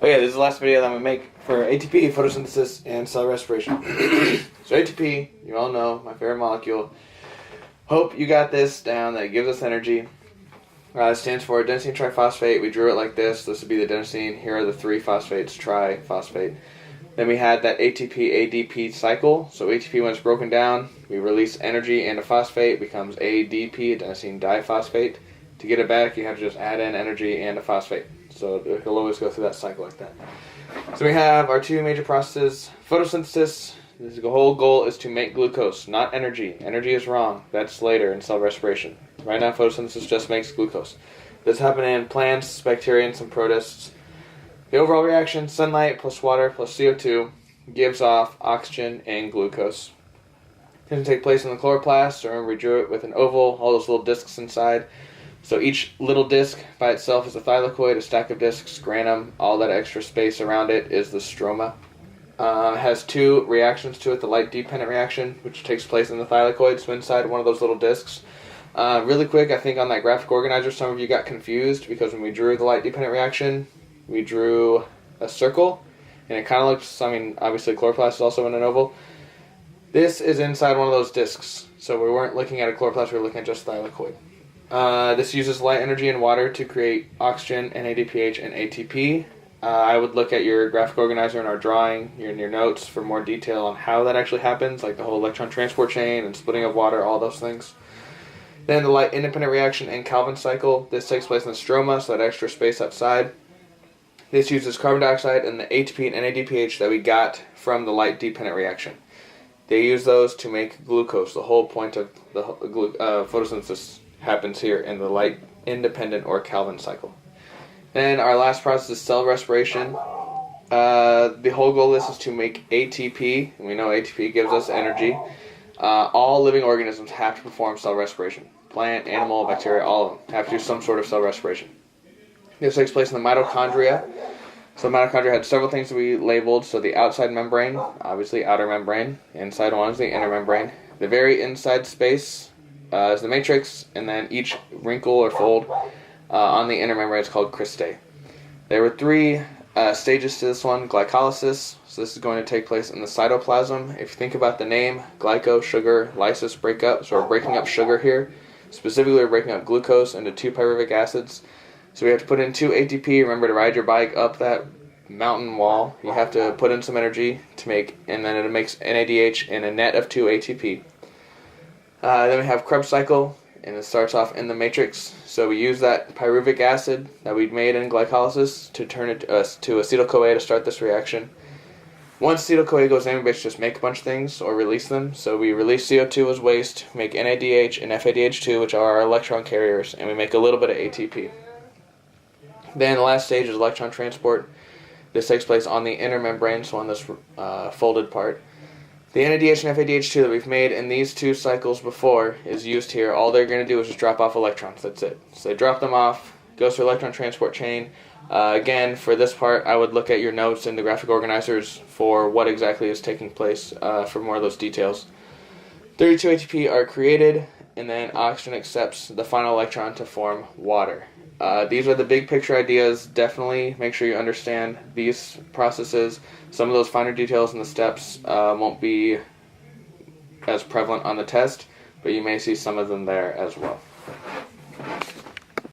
Okay, this is the last video that I'm going to make for ATP, photosynthesis, and cell respiration. So ATP, you all know, my favorite molecule. Hope you got this down, that it gives us energy. It stands for adenosine triphosphate. We drew it like this. This would be the adenosine. Here are the three phosphates, triphosphate. Then we had that ATP-ADP cycle. So ATP, when it's broken down, we release energy and a phosphate, becomes ADP, adenosine diphosphate. To get it back, you have to just add in energy and a phosphate. So it'll always go through that cycle like that. So we have our two major processes. Photosynthesis, the whole goal is to make glucose, not energy. Energy is wrong. That's later in cell respiration. Right now, photosynthesis just makes glucose. This happens in plants, bacteria, and some protists. The overall reaction, sunlight plus water plus CO2, gives off oxygen and glucose. It can take place in the chloroplast. Remember, we drew it with an oval, all those little discs inside. So each little disc by itself is a thylakoid, a stack of discs, granum. All that extra space around it is the stroma. It has two reactions to it, the light-dependent reaction, which takes place in the thylakoid, so inside one of those little discs. Really quick, I think on that graphic organizer, some of you got confused because when we drew the light-dependent reaction, we drew a circle, and it kind of looks, obviously chloroplast is also in an oval. This is inside one of those discs, so we weren't looking at a chloroplast, we were looking at just thylakoid. This uses light energy and water to create oxygen, NADPH, and ATP. I would look at your graphic organizer in our drawing, in your notes, for more detail on how that actually happens, like the whole electron transport chain and splitting of water, all those things. Then the light independent reaction and Calvin cycle. This takes place in the stroma, so that extra space outside. This uses carbon dioxide and the ATP and NADPH that we got from the light dependent reaction. They use those to make glucose. The whole point of the photosynthesis happens here in the light independent or Calvin cycle. Then our last process is cell respiration. The whole goal of this is to make ATP, and we know ATP gives us energy. All living organisms have to perform cell respiration. Plant, animal, bacteria, all of them have to do some sort of cell respiration. This takes place in the mitochondria. So the mitochondria had several things that we labeled. So the outside membrane, obviously outer membrane. Inside one is the inner membrane. The very inside space is the matrix, and then each wrinkle or fold on the inner membrane is called cristae. There were three stages to this one. Glycolysis, so this is going to take place in the cytoplasm. If you think about the name, glyco, sugar, lysis, breakup, so we're breaking up sugar here. Specifically, we're breaking up glucose into two pyruvic acids. So we have to put in 2 ATP. Remember, to ride your bike up that mountain wall, you have to put in some energy to make, and then it makes NADH and a net of 2 ATP. Then we have Krebs cycle, and it starts off in the matrix. So we use that pyruvic acid that we'd made in glycolysis to turn it to acetyl-CoA to start this reaction. Once acetyl-CoA goes in, we basically just make a bunch of things or release them. So we release CO2 as waste, make NADH and FADH2, which are our electron carriers, and we make a little bit of ATP. Then the last stage is electron transport. This takes place on the inner membrane, so on this folded part. The NADH and FADH2 that we've made in these two cycles before is used here. All they're going to do is just drop off electrons. That's it. So they drop them off, goes through electron transport chain. Again, for this part, I would look at your notes in the graphic organizers for what exactly is taking place for more of those details. 32 ATP are created, and then oxygen accepts the final electron to form water. These are the big picture ideas. Definitely make sure you understand these processes. Some of those finer details in the steps won't be as prevalent on the test, but you may see some of them there as well.